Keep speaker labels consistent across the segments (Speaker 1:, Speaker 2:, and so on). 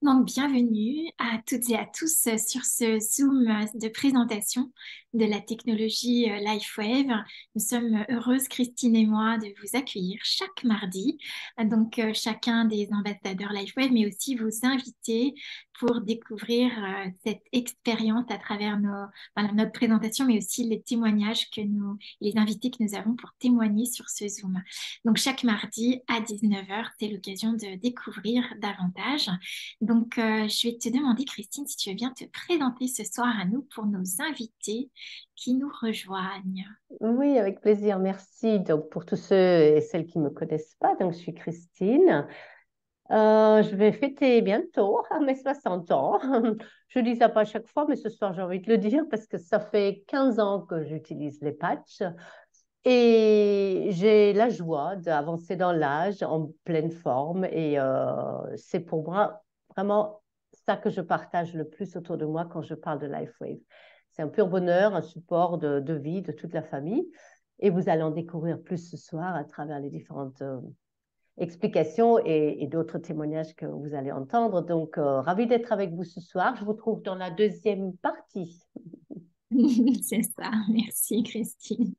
Speaker 1: Donc, bienvenue à toutes et à tous sur ce Zoom de présentation de la technologie LifeWave. Nous sommes heureuses, Christine et moi, de vous accueillir chaque mardi. Chacun des ambassadeurs LifeWave, mais aussi vous inviter pour découvrir cette expérience à travers notre présentation, mais aussi les témoignages les invités que nous avons pour témoigner sur ce Zoom. Donc, chaque mardi à 19h, c'est l'occasion de découvrir davantage. Je vais te demander, Christine, si tu veux bien te présenter ce soir à nous pour nos invités qui nous rejoignent.
Speaker 2: Oui, avec plaisir, merci. Donc, pour tous ceux et celles qui ne me connaissent pas, donc je suis Christine. Je vais fêter bientôt mes 60 ans. Je dis ça pas à chaque fois, mais ce soir, j'ai envie de le dire parce que ça fait 15 ans que j'utilise les patchs et j'ai la joie d'avancer dans l'âge en pleine forme et c'est pour moi vraiment ça que je partage le plus autour de moi quand je parle de LifeWave. C'est un pur bonheur, un support de vie de toute la famille et vous allez en découvrir plus ce soir à travers les différentes explications et d'autres témoignages que vous allez entendre. Donc, ravi d'être avec vous ce soir. Je vous trouve dans la deuxième partie.
Speaker 1: C'est ça, merci Christine.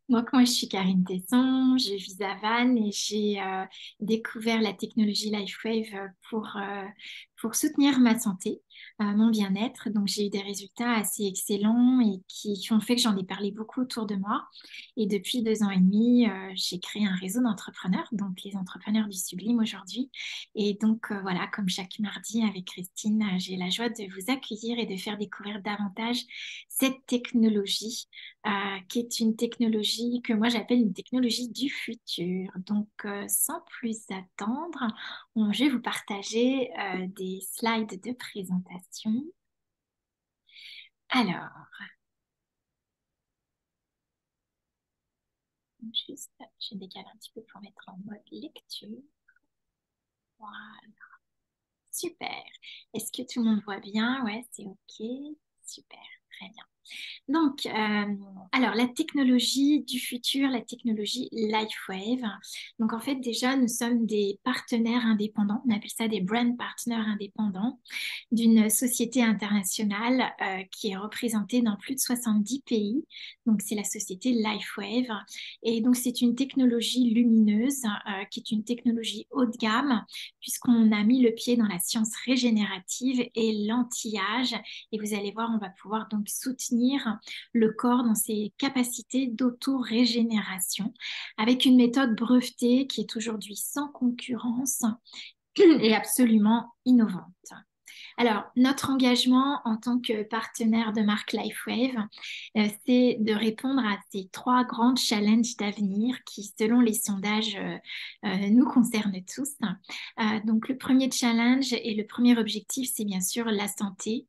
Speaker 1: Donc, moi, je suis Karine Tesson, je vis à Vannes et j'ai découvert la technologie LifeWave pour soutenir ma santé, mon bien-être. Donc, j'ai eu des résultats assez excellents et qui ont fait que j'en ai parlé beaucoup autour de moi. Et depuis 2 ans et demi, j'ai créé un réseau d'entrepreneurs, donc les entrepreneurs du sublime aujourd'hui. Voilà, comme chaque mardi avec Christine, j'ai la joie de vous accueillir et de faire découvrir davantage cette technologie qui est une technologie que moi j'appelle une technologie du futur. Sans plus attendre, je vais vous partager des slides de présentation. Alors, je décale un petit peu pour mettre en mode lecture. Voilà, super. Est-ce que tout le monde voit bien? Ouais, c'est OK. Super, très bien. Donc, alors la technologie du futur, la technologie LifeWave. Donc, en fait, déjà, nous sommes des partenaires indépendants. On appelle ça des brand partners indépendants d'une société internationale qui est représentée dans plus de 70 pays. Donc, c'est la société LifeWave. Et donc, c'est une technologie lumineuse qui est une technologie haut de gamme puisqu'on a mis le pied dans la science régénérative et l'anti-âge. Et vous allez voir, on va pouvoir donc soutenir le corps dans ses capacités d'auto-régénération avec une méthode brevetée qui est aujourd'hui sans concurrence et absolument innovante. Alors, notre engagement en tant que partenaire de marque LifeWave, c'est de répondre à ces 3 grands challenges d'avenir qui, selon les sondages, nous concernent tous. Donc, le premier challenge et le premier objectif, c'est bien sûr la santé,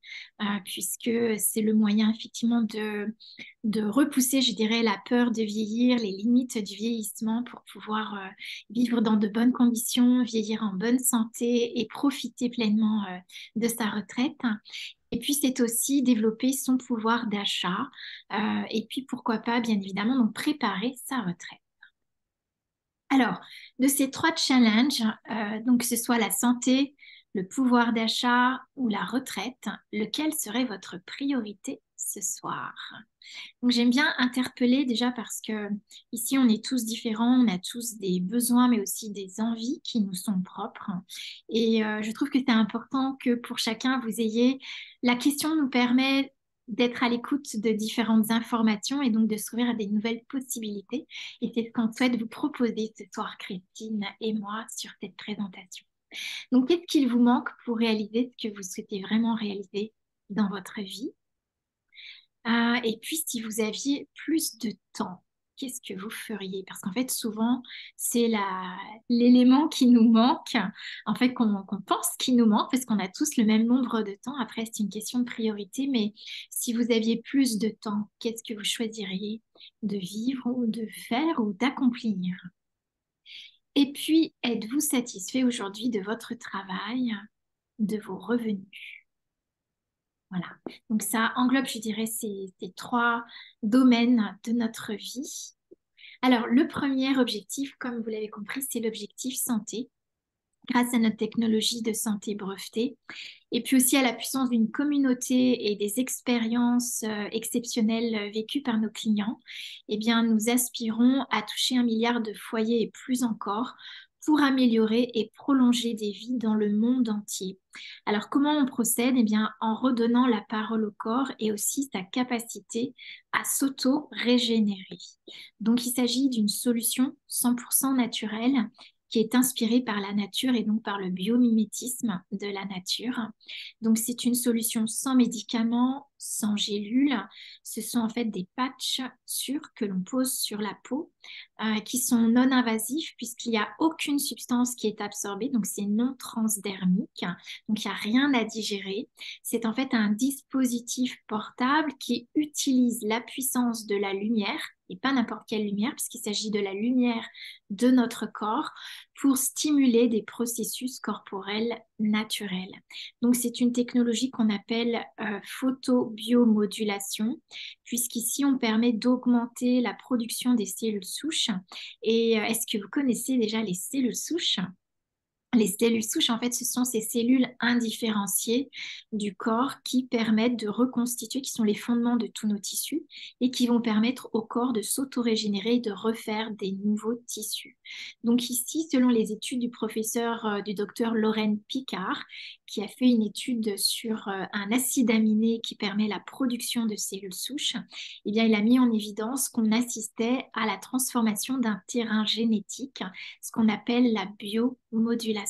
Speaker 1: puisque c'est le moyen effectivement de repousser, je dirais, la peur de vieillir, les limites du vieillissement pour pouvoir vivre dans de bonnes conditions, vieillir en bonne santé et profiter pleinement de sa retraite. Et puis, c'est aussi développer son pouvoir d'achat. Et puis, pourquoi pas, bien évidemment, donc préparer sa retraite. Alors, de ces 3 challenges, donc que ce soit la santé, le pouvoir d'achat ou la retraite, lequel serait votre priorité ce soir? Donc j'aime bien interpeller déjà parce que ici on est tous différents, on a tous des besoins mais aussi des envies qui nous sont propres. Et je trouve que c'est important que pour chacun vous ayez la question nous permet d'être à l'écoute de différentes informations et donc de s'ouvrir à des nouvelles possibilités. Et c'est ce qu'on souhaite vous proposer ce soir, Christine et moi, sur cette présentation. Donc, qu'est-ce qu'il vous manque pour réaliser ce que vous souhaitez vraiment réaliser dans votre vie? Et puis, si vous aviez plus de temps, qu'est-ce que vous feriez? Parce qu'en fait, souvent, c'est l'élément qui nous manque, en fait, qu'on pense qu'il nous manque, parce qu'on a tous le même nombre de temps. Après, c'est une question de priorité, mais si vous aviez plus de temps, qu'est-ce que vous choisiriez de vivre ou de faire ou d'accomplir? Et puis, êtes-vous satisfait aujourd'hui de votre travail, de vos revenus? Voilà. Donc ça englobe, je dirais, ces 3 domaines de notre vie. Alors, le premier objectif, comme vous l'avez compris, c'est l'objectif santé. grâce à notre technologie de santé brevetée, et puis aussi à la puissance d'une communauté et des expériences exceptionnelles vécues par nos clients, eh bien, nous aspirons à toucher 1 milliard de foyers et plus encore pour améliorer et prolonger des vies dans le monde entier. Alors, comment on procède? Eh bien, en redonnant la parole au corps et aussi sa capacité à s'auto-régénérer. Donc, il s'agit d'une solution 100% naturelle qui est inspirée par la nature et donc par le biomimétisme de la nature. Donc, c'est une solution sans médicaments, sans gélules. Ce sont en fait des patchs sûrs que l'on pose sur la peau qui sont non invasifs puisqu'il n'y a aucune substance qui est absorbée. Donc, c'est non transdermique. Donc, il n'y a rien à digérer. C'est en fait un dispositif portable qui utilise la puissance de la lumière et pas n'importe quelle lumière, puisqu'il s'agit de la lumière de notre corps pour stimuler des processus corporels naturels. Donc, c'est une technologie qu'on appelle photobiomodulation, puisqu'ici, on permet d'augmenter la production des cellules souches. Et est-ce que vous connaissez déjà les cellules souches? Les cellules souches, en fait, ce sont ces cellules indifférenciées du corps qui permettent de reconstituer, qui sont les fondements de tous nos tissus et qui vont permettre au corps de s'auto-régénérer et de refaire des nouveaux tissus. Donc ici, selon les études du professeur, du docteur Lorraine Picard, qui a fait une étude sur un acide aminé qui permet la production de cellules souches, eh bien, il a mis en évidence qu'on assistait à la transformation d'un terrain génétique, ce qu'on appelle la biomodulation.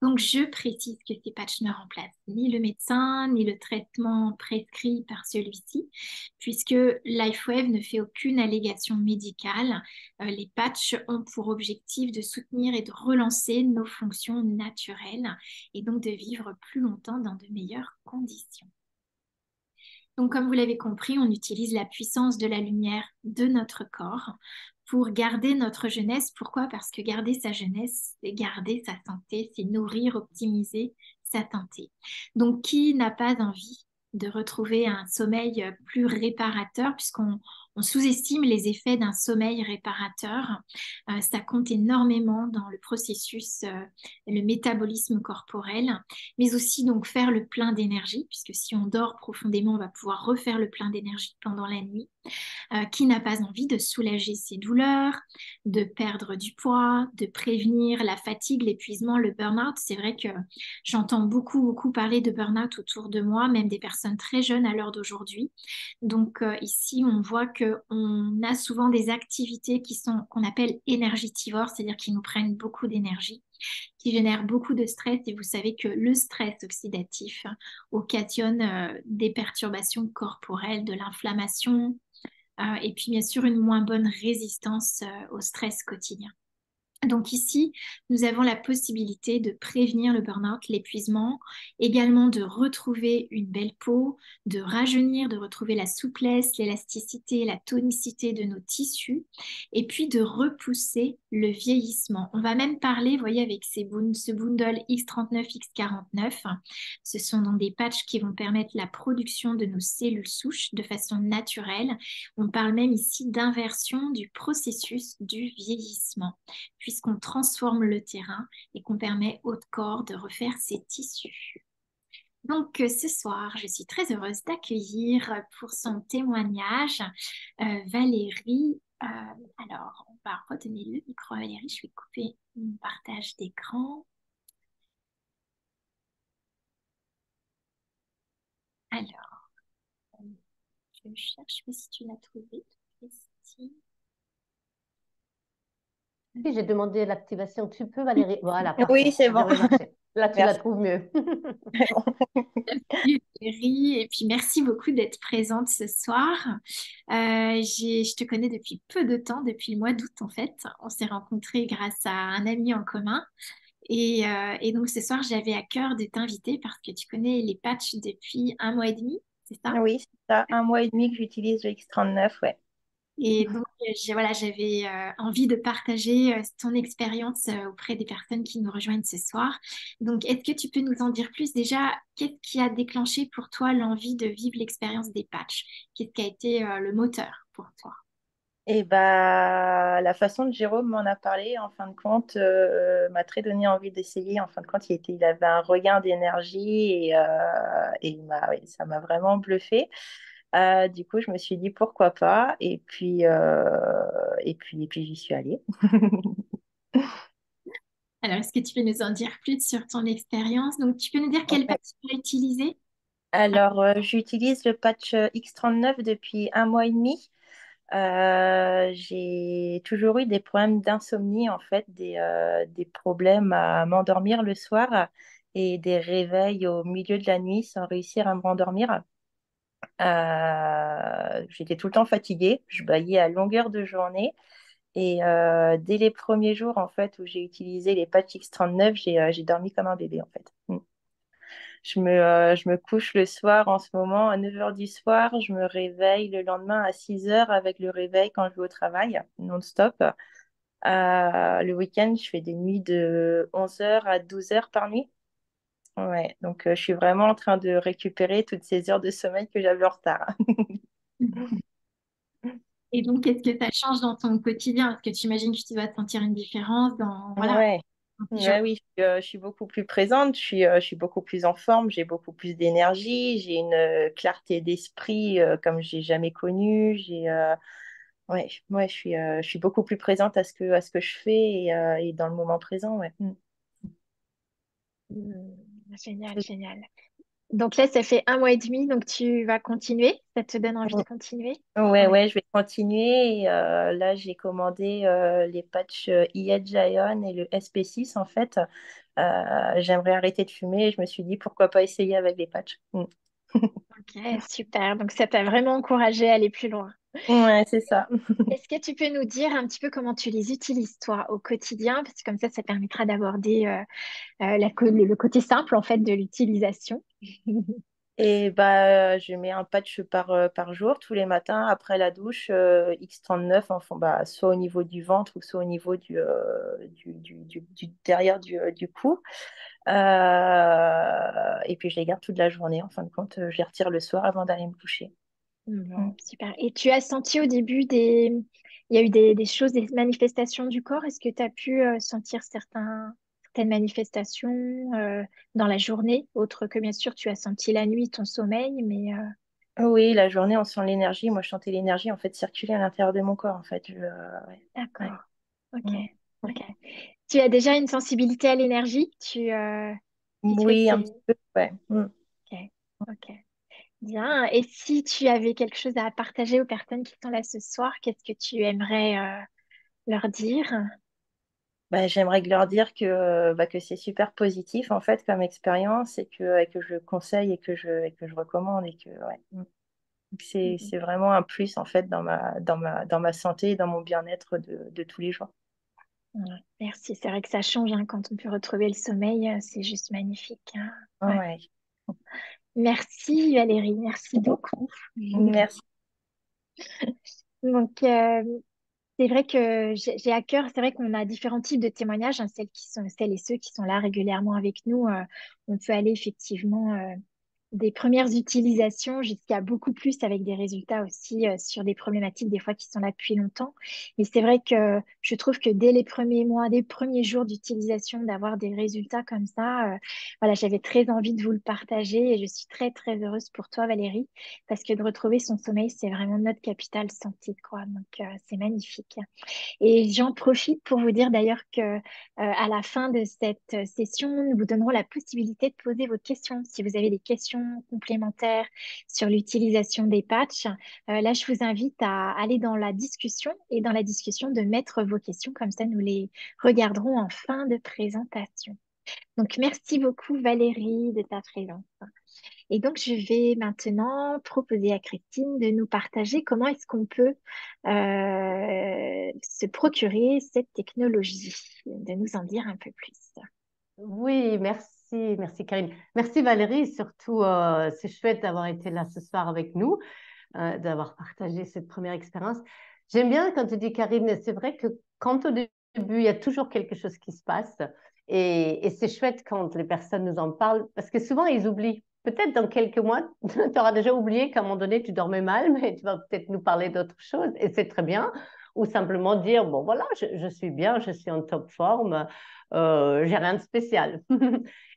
Speaker 1: Donc, je précise que ces patchs ne remplacent ni le médecin, ni le traitement prescrit par celui-ci, puisque LifeWave ne fait aucune allégation médicale. Les patchs ont pour objectif de soutenir et de relancer nos fonctions naturelles et donc de vivre plus longtemps dans de meilleures conditions. Donc, comme vous l'avez compris, on utilise la puissance de la lumière de notre corps pour garder notre jeunesse. Pourquoi? Parce que garder sa jeunesse, c'est garder sa santé, c'est nourrir, optimiser sa santé. Donc, qui n'a pas envie de retrouver un sommeil plus réparateur, puisqu'on sous-estime les effets d'un sommeil réparateur. Ça compte énormément dans le processus, le métabolisme corporel, mais aussi donc faire le plein d'énergie, puisque si on dort profondément, on va pouvoir refaire le plein d'énergie pendant la nuit. Qui n'a pas envie de soulager ses douleurs, de perdre du poids, de prévenir la fatigue, l'épuisement, le burn-out. C'est vrai que j'entends beaucoup parler de burn-out autour de moi, même des personnes très jeunes à l'heure d'aujourd'hui. Donc ici, on voit qu'on a souvent des activités qu'on appelle énergivores, c'est-à-dire qui nous prennent beaucoup d'énergie, qui génèrent beaucoup de stress. Et vous savez que le stress oxydatif occasionne des perturbations corporelles, de l'inflammation, et puis bien sûr une moins bonne résistance au stress quotidien. Donc ici, nous avons la possibilité de prévenir le burn-out, l'épuisement, également de retrouver une belle peau, de rajeunir, de retrouver la souplesse, l'élasticité, la tonicité de nos tissus, et puis de repousser le vieillissement. On va même parler, vous voyez, avec ce bundle X39, X49, ce sont donc des patchs qui vont permettre la production de nos cellules souches de façon naturelle. On parle même ici d'inversion du processus du vieillissement, puisqu'on transforme le terrain et qu'on permet au corps de refaire ses tissus. Donc ce soir, je suis très heureuse d'accueillir pour son témoignage Valérie. Alors, on va redonner le micro à Valérie. Je vais couper mon partage d'écran. Alors, je cherche si tu l'as trouvé, Christine.
Speaker 2: Oui, j'ai demandé l'activation. Tu peux, Valérie? Voilà,
Speaker 3: Oui,
Speaker 2: parfait.
Speaker 3: c'est
Speaker 2: Ça
Speaker 3: bon.
Speaker 2: devrait marcher. Là, tu la
Speaker 3: Merci.
Speaker 2: trouves mieux.
Speaker 1: Valérie, et puis merci beaucoup d'être présente ce soir. Je te connais depuis peu de temps, depuis le mois d'août en fait. On s'est rencontrés grâce à un ami en commun. Et donc ce soir, j'avais à cœur de t'inviter parce que tu connais les patchs depuis 1 mois et demi, c'est ça?
Speaker 3: Oui, c'est ça. 1 mois et demi que j'utilise le X39, ouais.
Speaker 1: Et donc, voilà, j'avais envie de partager ton expérience auprès des personnes qui nous rejoignent ce soir. Donc, est-ce que tu peux nous en dire plus déjà? Qu'est-ce qui a déclenché pour toi l'envie de vivre l'expérience des patchs? Qu'est-ce qui a été le moteur pour toi?
Speaker 3: Et bah, la façon dont Jérôme m'en a parlé, en fin de compte, m'a très donné envie d'essayer. En fin de compte, il avait un regain d'énergie et ouais, ça m'a vraiment bluffé. Du coup, je me suis dit pourquoi pas. Et puis j'y suis allée.
Speaker 1: Alors, est-ce que tu peux nous en dire plus sur ton expérience? Donc, tu peux nous dire quel
Speaker 3: Ouais.
Speaker 1: patch tu as utilisé?
Speaker 3: Alors, j'utilise le patch X39 depuis un mois et demi. J'ai toujours eu des problèmes d'insomnie, en fait, des problèmes à m'endormir le soir et des réveils au milieu de la nuit sans réussir à me rendormir. J'étais tout le temps fatiguée, je bâillais à longueur de journée. Et dès les premiers jours, en fait, où j'ai utilisé les patchs X39, j'ai dormi comme un bébé, en fait. Je me couche le soir en ce moment à 9 heures du soir. Je me réveille le lendemain à 6 heures avec le réveil quand je vais au travail, non-stop. Le week-end, je fais des nuits de 11 heures à 12 heures par nuit. Ouais, donc je suis vraiment en train de récupérer toutes ces heures de sommeil que j'avais en retard.
Speaker 1: Et donc, qu'est-ce que ça change dans ton quotidien? Parce que tu imagines que tu vas sentir une différence dans, voilà,
Speaker 3: Ouais.
Speaker 1: dans tes
Speaker 3: Ouais,
Speaker 1: journées.
Speaker 3: oui, je suis beaucoup plus présente, je suis beaucoup plus en forme, j'ai beaucoup plus d'énergie, j'ai une clarté d'esprit comme j'ai jamais connue. Je suis beaucoup plus présente à ce que je fais et dans le moment présent. Ouais. Mm.
Speaker 4: Hmm, génial, génial. Donc là, ça fait un mois et demi, donc tu vas continuer. Ça te donne envie de continuer?
Speaker 3: Ouais,
Speaker 4: Ouais.
Speaker 3: ouais, je vais continuer. Et, là, j'ai commandé les patchs iEdge et le SP6 en fait. J'aimerais arrêter de fumer et je me suis dit pourquoi pas essayer avec les patchs. Mm.
Speaker 4: Ok, super. Donc ça t'a vraiment encouragé à aller plus loin.
Speaker 3: Ouais, c'est ça.
Speaker 4: Est-ce que tu peux nous dire un petit peu comment tu les utilises toi au quotidien? Parce que comme ça permettra d'aborder le côté simple en fait de l'utilisation.
Speaker 3: Et bah, je mets un patch par jour, tous les matins, après la douche, X39, enfin, bah, soit au niveau du ventre ou soit au niveau derrière du cou. Et puis, je les garde toute la journée. En fin de compte, je les retire le soir avant d'aller me coucher. Mm.
Speaker 4: Bon, super. Et tu as senti au début il y a eu des choses, des manifestations du corps. Est-ce que tu as pu sentir certaines manifestations dans la journée, autre que bien sûr tu as senti la nuit, ton sommeil, mais
Speaker 3: Oui, la journée, on sent l'énergie. Moi, je sentais l'énergie en fait circuler à l'intérieur de mon corps. En fait, ouais, ouais.
Speaker 4: d'accord. Ok.
Speaker 3: Mm.
Speaker 4: Ok. Tu as déjà une sensibilité à l'énergie? Puisque
Speaker 3: Oui, un
Speaker 4: c'est.
Speaker 3: petit peu, ouais. Mm.
Speaker 4: Ok. Ok. Bien. Et si tu avais quelque chose à partager aux personnes qui sont là ce soir, qu'est-ce que tu aimerais leur dire?
Speaker 3: Bah, j'aimerais leur dire que c'est super positif en fait comme expérience et que je le conseille et que je recommande et que ouais, que
Speaker 4: Mhm.
Speaker 3: c'est vraiment un plus en fait dans ma santé et dans mon bien-être de tous les jours.
Speaker 4: Ouais, merci. C'est vrai que ça change hein, quand on peut retrouver le sommeil. C'est juste magnifique, hein. Ouais.
Speaker 3: Ouais.
Speaker 4: Merci Valérie. Merci beaucoup.
Speaker 3: Merci.
Speaker 4: Donc, c'est vrai que j'ai à cœur, c'est vrai qu'on a différents types de témoignages, hein, celles et ceux qui sont là régulièrement avec nous. On peut aller effectivement des premières utilisations jusqu'à beaucoup plus avec des résultats aussi sur des problématiques des fois qui sont là depuis longtemps. Mais c'est vrai que je trouve que dès les premiers mois, dès les premiers jours d'utilisation, d'avoir des résultats comme ça, voilà, j'avais très envie de vous le partager et je suis très très heureuse pour toi Valérie parce que de retrouver son sommeil, c'est vraiment notre capital santé, quoi. Donc c'est magnifique. Et j'en profite pour vous dire d'ailleurs que à la fin de cette session, nous vous donnerons la possibilité de poser vos questions. Si vous avez des questions complémentaires sur l'utilisation des patchs, là, je vous invite à aller dans la discussion et dans la discussion de mettre vos questions. Comme ça, nous les regarderons en fin de présentation. Donc, merci beaucoup Valérie de ta présence. Et donc, je vais maintenant proposer à Christine de nous partager comment est-ce qu'on peut se procurer cette technologie, de nous en dire un peu plus.
Speaker 2: Oui, merci, merci Karine. Merci Valérie, surtout c'est chouette d'avoir été là ce soir avec nous, d'avoir partagé cette première expérience. J'aime bien quand tu dis Karine, c'est vrai que quand au début, il y a toujours quelque chose qui se passe et c'est chouette quand les personnes nous en parlent parce que souvent ils oublient. Peut-être dans quelques mois, tu auras déjà oublié qu'à un moment donné, tu dormais mal, mais tu vas peut-être nous parler d'autre chose et c'est très bien. ou simplement dire, bon voilà, je suis bien, je suis en top forme, j'ai rien de spécial.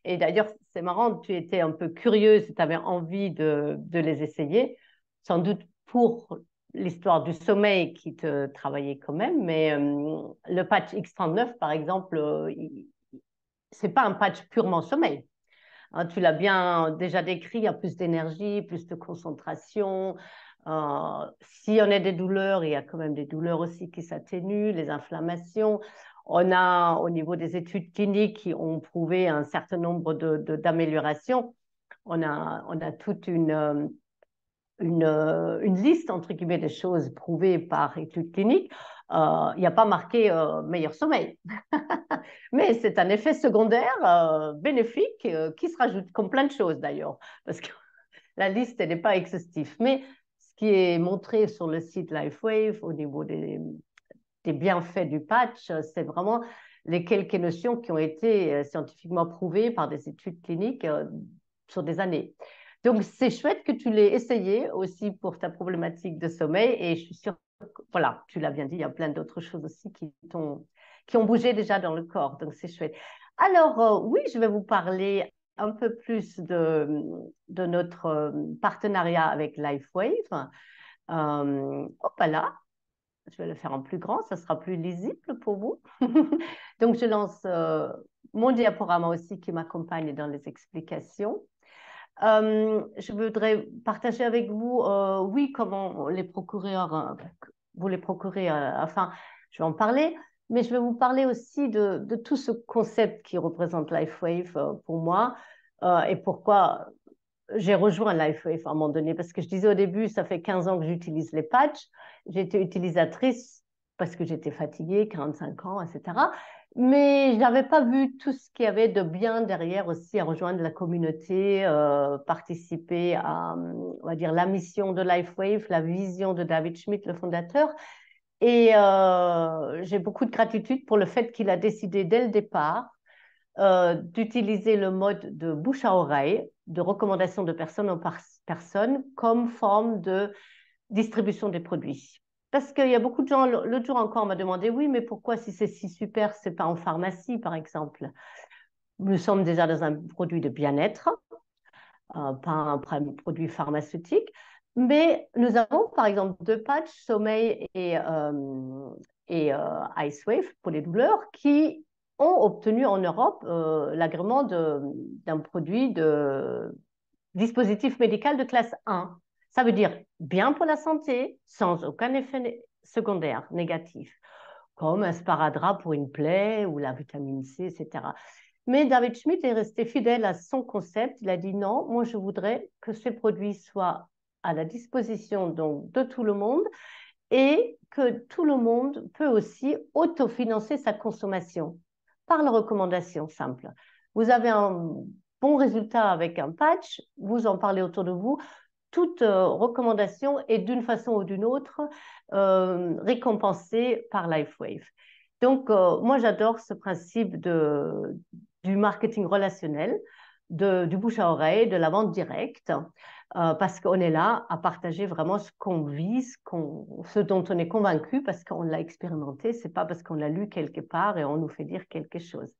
Speaker 2: Et d'ailleurs, c'est marrant, tu étais un peu curieuse, tu avais envie de les essayer, sans doute pour l'histoire du sommeil qui te travaillait quand même, mais le patch X39, par exemple, c'est pas un patch purement sommeil. Hein, tu l'as bien déjà décrit, il y a plus d'énergie, plus de concentration. Si on a des douleurs, il y a quand même des douleurs aussi qui s'atténuent, les inflammations. On a, au niveau des études cliniques qui ont prouvé un certain nombre d'améliorations, on a toute une liste, entre guillemets, de choses prouvées par études cliniques. Il n'y a pas marqué meilleur sommeil. Mais c'est un effet secondaire bénéfique qui se rajoute, comme plein de choses d'ailleurs, parce que la liste n'est pas exhaustive. Mais ce qui est montré sur le site LifeWave au niveau des bienfaits du patch, c'est vraiment les quelques notions qui ont été scientifiquement prouvées par des études cliniques sur des années. Donc, c'est chouette que tu l'aies essayé aussi pour ta problématique de sommeil. Et je suis sûre que, voilà, tu l'as bien dit, il y a plein d'autres choses aussi qui ont bougé déjà dans le corps. Donc, c'est chouette. Alors, oui, je vais vous parler un peu plus de notre partenariat avec LifeWave. Hop là, je vais le faire en plus grand, ça sera plus lisible pour vous. Donc, je lance mon diaporama aussi qui m'accompagne dans les explications. Je voudrais partager avec vous, oui, comment les procurer, vous les procurer, enfin, je vais en parler, mais je vais vous parler aussi de tout ce concept qui représente LifeWave pour moi et pourquoi j'ai rejoint LifeWave à un moment donné, parce que je disais au début, ça fait 15 ans que j'utilise les patchs. J'étais utilisatrice parce que j'étais fatiguée, 45 ans, etc. Mais je n'avais pas vu tout ce qu'il y avait de bien derrière aussi à rejoindre la communauté, participer à, on va dire, la mission de LifeWave, la vision de David Schmidt, le fondateur. Et j'ai beaucoup de gratitude pour le fait qu'il a décidé dès le départ d'utiliser le mode de bouche à oreille, de recommandation de personne en personne, comme forme de distribution des produits. Parce qu'il y a beaucoup de gens, l'autre jour encore, on m'a demandé, oui, mais pourquoi si c'est si super, c'est pas en pharmacie, par exemple? Nous sommes déjà dans un produit de bien-être, pas un produit pharmaceutique, mais nous avons, par exemple, deux patchs, sommeil et Icewave pour les douleurs, qui ont obtenu en Europe l'agrément d'un produit de dispositif médical de classe 1. Ça veut dire bien pour la santé, sans aucun effet secondaire négatif, comme un sparadrap pour une plaie ou la vitamine C, etc. Mais David Schmidt est resté fidèle à son concept. Il a dit non, moi je voudrais que ces produits soient à la disposition donc, de tout le monde et que tout le monde peut aussi autofinancer sa consommation par la recommandation simple. Vous avez un bon résultat avec un patch, vous en parlez autour de vous, toute recommandation est d'une façon ou d'une autre récompensée par LifeWave. Donc, moi, j'adore ce principe du marketing relationnel, du bouche à oreille, de la vente directe, parce qu'on est là à partager vraiment ce qu'on vit, ce dont on est convaincu, parce qu'on l'a expérimenté, ce n'est pas parce qu'on l'a lu quelque part et on nous fait dire quelque chose.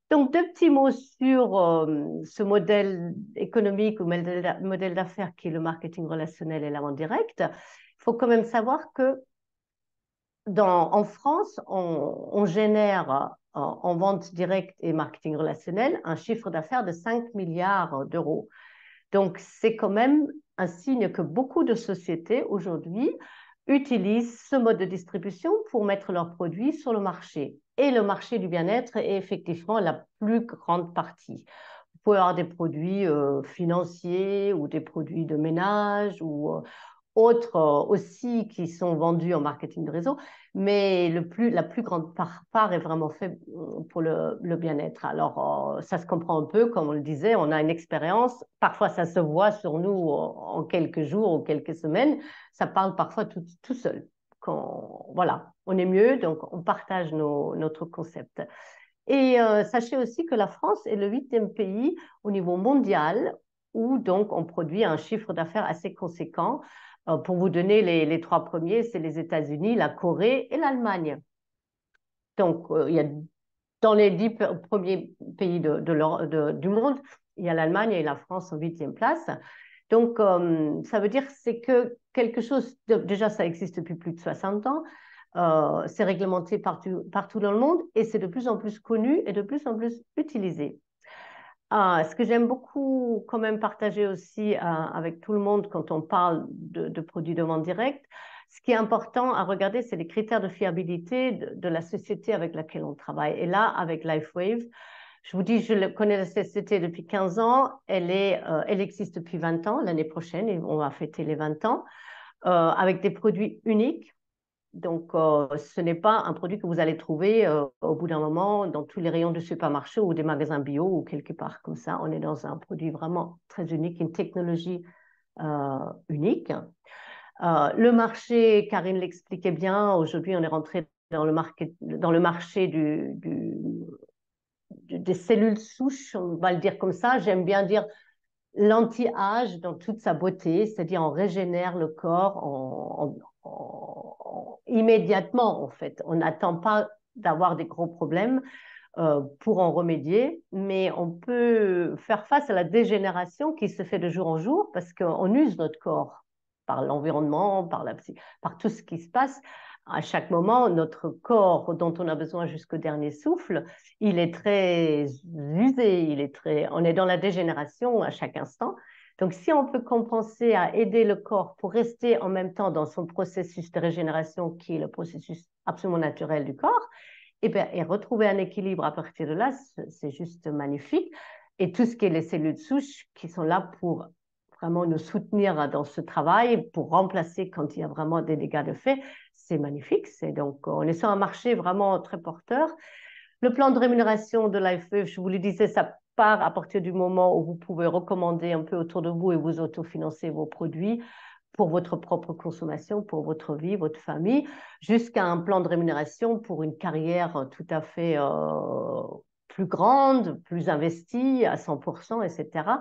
Speaker 2: Donc, deux petits mots sur ce modèle économique ou modèle d'affaires qui est le marketing relationnel et la vente directe. Il faut quand même savoir que en France, on génère en vente directe et marketing relationnel un chiffre d'affaires de 5 milliards d'euros. Donc, c'est quand même un signe que beaucoup de sociétés aujourd'hui utilisent ce mode de distribution pour mettre leurs produits sur le marché. Et le marché du bien-être est effectivement la plus grande partie. Vous pouvez avoir des produits financiers ou des produits de ménage ou autres aussi qui sont vendus en marketing de réseau, mais la plus grande part est vraiment faite pour le bien-être. Alors, ça se comprend un peu, comme on le disait, on a une expérience, parfois ça se voit sur nous en quelques jours ou quelques semaines, ça parle parfois tout seul. Voilà, on est mieux, donc on partage notre concept. Et sachez aussi que la France est le 8e pays au niveau mondial où donc on produit un chiffre d'affaires assez conséquent Pour vous donner les trois premiers, c'est les États-Unis, la Corée et l'Allemagne. Donc, il y a dans les 10 premiers pays du monde, il y a l'Allemagne et la France en 8e place. Donc, ça veut dire que c'est que quelque chose, déjà ça existe depuis plus de 60 ans, c'est réglementé partout dans le monde et c'est de plus en plus connu et de plus en plus utilisé. Ce que j'aime beaucoup quand même partager aussi avec tout le monde quand on parle de produits de vente directe, ce qui est important à regarder, c'est les critères de fiabilité de la société avec laquelle on travaille. Et là, avec LifeWave, je vous dis, je connais la société depuis 15 ans, elle existe depuis 20 ans, l'année prochaine, et on va fêter les 20 ans, avec des produits uniques. Donc, ce n'est pas un produit que vous allez trouver au bout d'un moment dans tous les rayons de supermarché ou des magasins bio ou quelque part comme ça. On est dans un produit vraiment très unique, une technologie unique. Le marché, Karine l'expliquait bien, aujourd'hui on est rentré dans le marché des cellules souches, on va le dire comme ça. J'aime bien dire l'anti-âge dans toute sa beauté, c'est-à-dire on régénère le corps immédiatement en fait. On n'attend pas d'avoir des gros problèmes pour en remédier, mais on peut faire face à la dégénération qui se fait de jour en jour parce qu'on use notre corps par l'environnement, par tout ce qui se passe. À chaque moment, notre corps, dont on a besoin jusqu'au dernier souffle, il est très usé, on est dans la dégénération à chaque instant. Donc, si on peut compenser à aider le corps pour rester en même temps dans son processus de régénération, qui est le processus absolument naturel du corps, et retrouver un équilibre à partir de là, c'est juste magnifique. Et tout ce qui est les cellules souches qui sont là pour vraiment nous soutenir dans ce travail, pour remplacer quand il y a vraiment des dégâts de fait, c'est magnifique. Donc, on est sur un marché vraiment très porteur. Le plan de rémunération de l'AFE, je vous le disais, ça part à partir du moment où vous pouvez recommander un peu autour de vous et vous autofinancer vos produits pour votre propre consommation, pour votre vie, votre famille, jusqu'à un plan de rémunération pour une carrière tout à fait plus grande, plus investie à 100%, etc.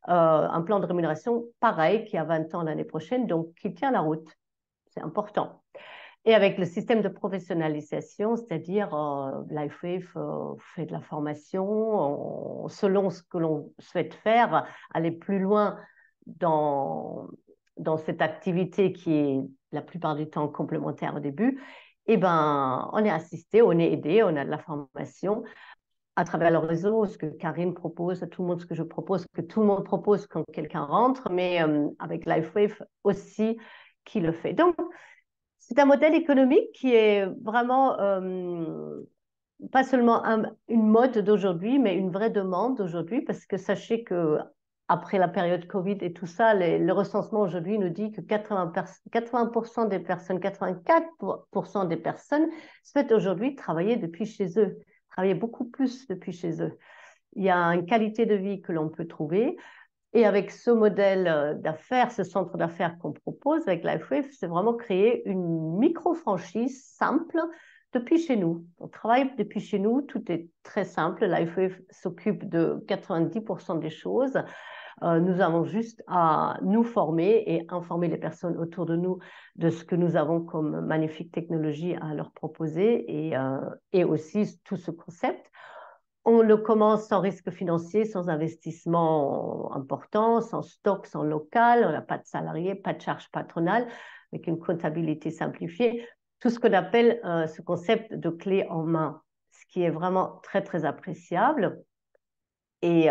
Speaker 2: Un plan de rémunération pareil qui a 20 ans l'année prochaine, donc qui tient la route. C'est important. Et avec le système de professionnalisation, c'est-à-dire LifeWave fait de la formation selon ce que l'on souhaite faire, aller plus loin dans cette activité qui est la plupart du temps complémentaire au début. Eh ben, on est assisté, on est aidé, on a de la formation à travers le réseau, ce que Karine propose à tout le monde, ce que je propose, que tout le monde propose quand quelqu'un rentre, mais avec LifeWave aussi qui le fait. Donc, c'est un modèle économique qui est vraiment pas seulement une mode d'aujourd'hui, mais une vraie demande d'aujourd'hui, parce que sachez que après la période Covid et tout ça, le recensement aujourd'hui nous dit que 80% des personnes, 84% des personnes souhaitent aujourd'hui travailler depuis chez eux, travailler beaucoup plus depuis chez eux. Il y a une qualité de vie que l'on peut trouver. Et avec ce modèle d'affaires, ce centre d'affaires qu'on propose avec LifeWave, c'est vraiment créer une micro-franchise simple depuis chez nous. On travaille depuis chez nous, tout est très simple. LifeWave s'occupe de 90% des choses. Nous avons juste à nous former et informer les personnes autour de nous de ce que nous avons comme magnifique technologie à leur proposer et aussi tout ce concept. On le commence sans risque financier, sans investissement important, sans stock, sans local, on n'a pas de salariés, pas de charges patronales, avec une comptabilité simplifiée. Tout ce qu'on appelle ce concept de clé en main, ce qui est vraiment très, très appréciable. Et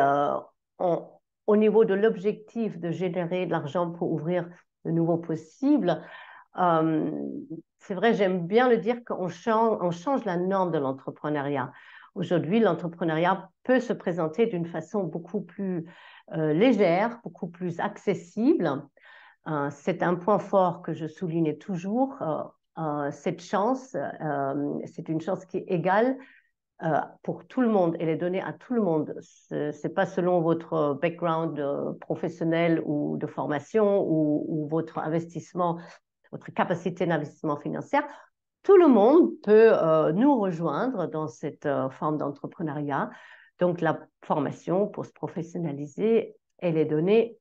Speaker 2: au niveau de l'objectif de générer de l'argent pour ouvrir de nouveaux possibles, c'est vrai, j'aime bien le dire qu'on change la norme de l'entrepreneuriat. Aujourd'hui, l'entrepreneuriat peut se présenter d'une façon beaucoup plus légère, beaucoup plus accessible. C'est un point fort que je souligne toujours. Cette chance, c'est une chance qui est égale pour tout le monde. Elle est donnée à tout le monde. Ce n'est pas selon votre background professionnel ou de formation ou votre investissement, votre capacité d'investissement financière. Tout le monde peut nous rejoindre dans cette forme d'entrepreneuriat. Donc, la formation pour se professionnaliser, elle est donnée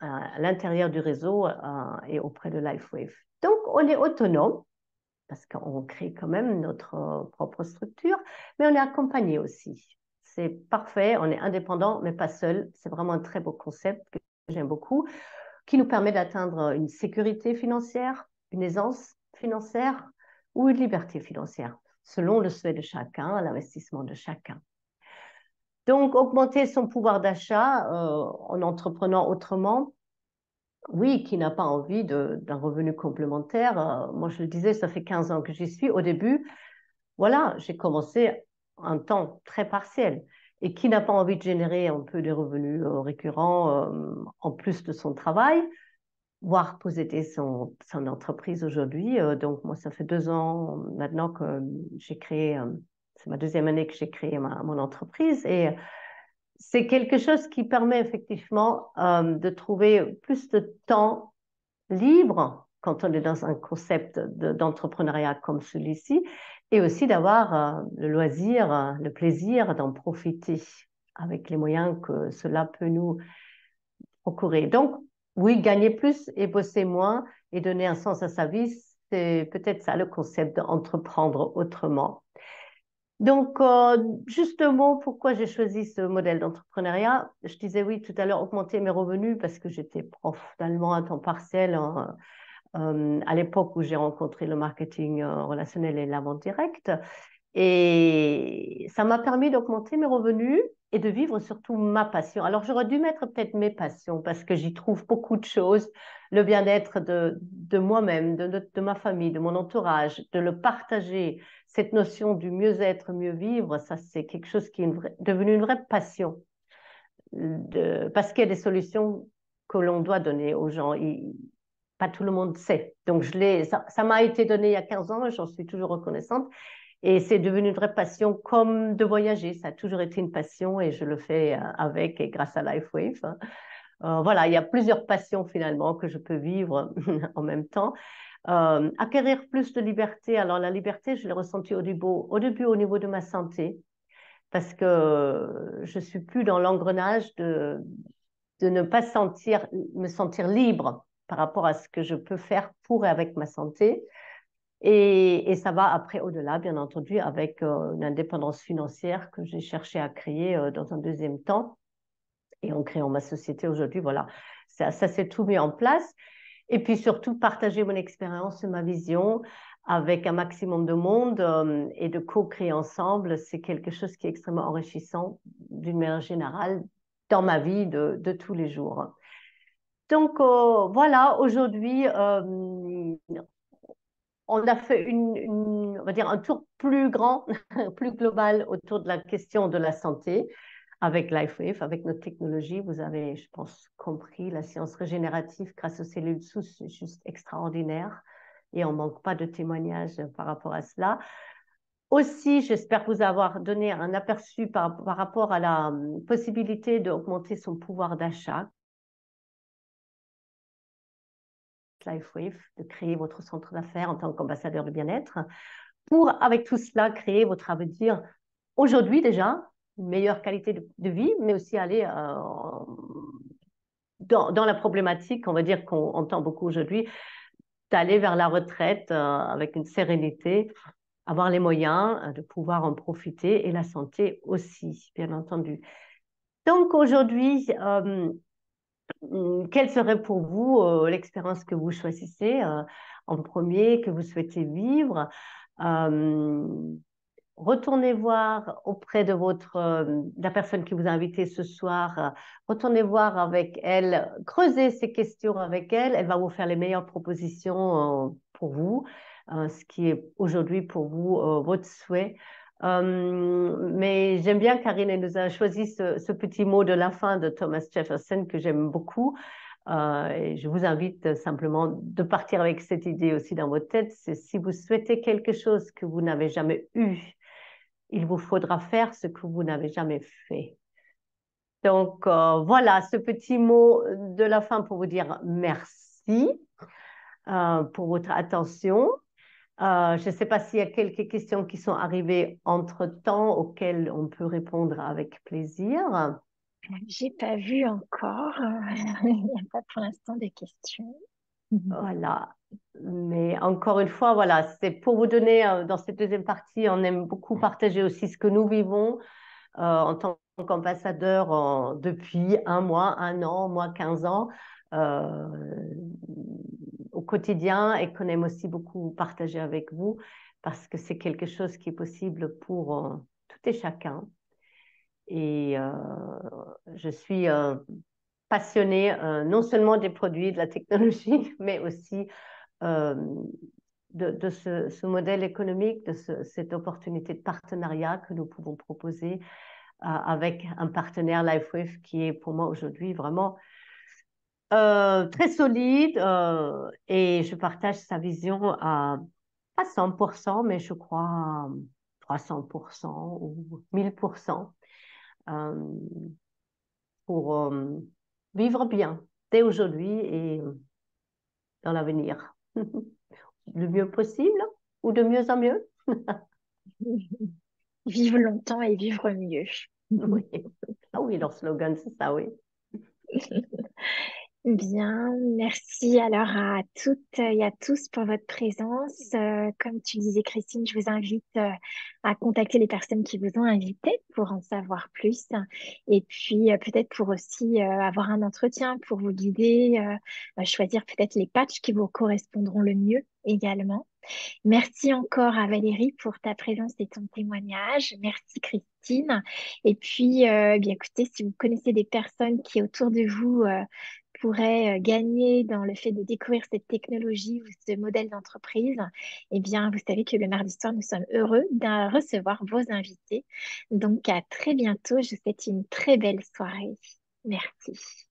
Speaker 2: à l'intérieur du réseau et auprès de LifeWave. Donc, on est autonome parce qu'on crée quand même notre propre structure, mais on est accompagné aussi. C'est parfait, on est indépendant, mais pas seul. C'est vraiment un très beau concept que j'aime beaucoup, qui nous permet d'atteindre une sécurité financière, une aisance financière ou une liberté financière, selon le souhait de chacun, l'investissement de chacun. Donc, augmenter son pouvoir d'achat en entreprenant autrement, oui, qui n'a pas envie d'un revenu complémentaire. Moi, je le disais, ça fait 15 ans que j'y suis. Au début, voilà, j'ai commencé un temps très partiel. Et qui n'a pas envie de générer un peu des revenus récurrents en plus de son travail, voire posséder son entreprise aujourd'hui. Donc, moi, ça fait 2 ans maintenant que j'ai créé, c'est ma deuxième année que j'ai créé mon entreprise. Et c'est quelque chose qui permet effectivement de trouver plus de temps libre quand on est dans un concept d'entrepreneuriat comme celui-ci, et aussi d'avoir le loisir, le plaisir d'en profiter avec les moyens que cela peut nous procurer. Donc, oui, gagner plus et bosser moins et donner un sens à sa vie, c'est peut-être ça le concept d'entreprendre autrement. Donc, justement, pourquoi j'ai choisi ce modèle d'entrepreneuriat? Je disais oui tout à l'heure, augmenter mes revenus parce que j'étais prof d'allemand à temps partiel à l'époque où j'ai rencontré le marketing relationnel et la vente directe. Et ça m'a permis d'augmenter mes revenus et de vivre surtout ma passion. Alors, j'aurais dû mettre peut-être mes passions parce que j'y trouve beaucoup de choses. Le bien-être de moi-même, de ma famille, de mon entourage, de le partager. Cette notion du mieux-être, mieux vivre, ça, c'est quelque chose qui est devenu une vraie passion. Parce qu'il y a des solutions que l'on doit donner aux gens. Pas tout le monde sait. Donc, ça m'a été donné il y a 15 ans et j'en suis toujours reconnaissante. Et c'est devenu une vraie passion comme de voyager. Ça a toujours été une passion et je le fais avec et grâce à LifeWave. Voilà, il y a plusieurs passions finalement que je peux vivre en même temps. Acquérir plus de liberté. Alors, la liberté, je l'ai ressentie au début au niveau de ma santé parce que je suis plus dans l'engrenage de ne pas me sentir libre par rapport à ce que je peux faire pour et avec ma santé. Et ça va après au-delà, bien entendu, avec une indépendance financière que j'ai cherché à créer dans un deuxième temps. Et en créant ma société aujourd'hui, voilà, ça s'est tout mis en place. Et puis surtout, partager mon expérience et ma vision avec un maximum de monde et de co-créer ensemble, c'est quelque chose qui est extrêmement enrichissant d'une manière générale dans ma vie de tous les jours. Donc voilà, aujourd'hui, on a fait on va dire un tour plus grand, plus global autour de la question de la santé avec LifeWave, avec notre technologie. Vous avez, je pense, compris la science régénérative grâce aux cellules souches, c'est juste extraordinaire et on ne manque pas de témoignages par rapport à cela. Aussi, j'espère vous avoir donné un aperçu par rapport à la possibilité d'augmenter son pouvoir d'achat. LifeWave, de créer votre centre d'affaires en tant qu'ambassadeur de bien-être, pour, avec tout cela, créer votre avenir aujourd'hui déjà, une meilleure qualité de vie, mais aussi aller dans la problématique, on va dire qu'on entend beaucoup aujourd'hui, d'aller vers la retraite avec une sérénité, avoir les moyens de pouvoir en profiter et la santé aussi, bien entendu. Donc aujourd'hui, quelle serait pour vous l'expérience que vous choisissez en premier, que vous souhaitez vivre? Retournez voir auprès de la personne qui vous a invité ce soir, retournez voir avec elle, creusez ces questions avec elle, elle va vous faire les meilleures propositions pour vous, ce qui est aujourd'hui pour vous votre souhait. Mais j'aime bien, Karine, elle nous a choisi ce petit mot de la fin de Thomas Jefferson que j'aime beaucoup. Et je vous invite simplement de partir avec cette idée aussi dans votre tête. C'est si vous souhaitez quelque chose que vous n'avez jamais eu, il vous faudra faire ce que vous n'avez jamais fait. Donc, voilà ce petit mot de la fin pour vous dire merci pour votre attention. Je ne sais pas s'il y a quelques questions qui sont arrivées entre-temps auxquelles on peut répondre avec plaisir.
Speaker 4: J'ai pas vu encore. Il n'y a pas pour l'instant de questions.
Speaker 2: Voilà. Mais encore une fois, voilà, c'est pour vous donner, dans cette deuxième partie, on aime beaucoup partager aussi ce que nous vivons en tant qu'ambassadeur depuis un mois, un an, moi 15 ans, euh, au quotidien et qu'on aime aussi beaucoup partager avec vous parce que c'est quelque chose qui est possible pour tout et chacun. Et je suis passionnée non seulement des produits, de la technologie, mais aussi euh, de ce modèle économique, de cette opportunité de partenariat que nous pouvons proposer avec un partenaire LifeWave qui est pour moi aujourd'hui vraiment très solide et je partage sa vision à pas 100%, mais je crois à 300% ou 1000% euh, pour vivre bien dès aujourd'hui et dans l'avenir. Le mieux possible ou de mieux en mieux.
Speaker 4: Vivre longtemps et vivre mieux.
Speaker 2: Oui. Ah oui, leur slogan, c'est ça, oui.
Speaker 4: Bien, merci alors à toutes et à tous pour votre présence. Comme tu disais, Christine, je vous invite à contacter les personnes qui vous ont invité pour en savoir plus. Et puis peut-être pour aussi avoir un entretien pour vous guider, choisir peut-être les patchs qui vous correspondront le mieux également. Merci encore à Valérie pour ta présence et ton témoignage. Merci Christine. Et puis, bien écoutez, si vous connaissez des personnes qui autour de vous pourraient gagner dans le fait de découvrir cette technologie ou ce modèle d'entreprise, eh bien, vous savez que le mardi soir, nous sommes heureux de recevoir vos invités. Donc, à très bientôt. Je vous souhaite une très belle soirée. Merci.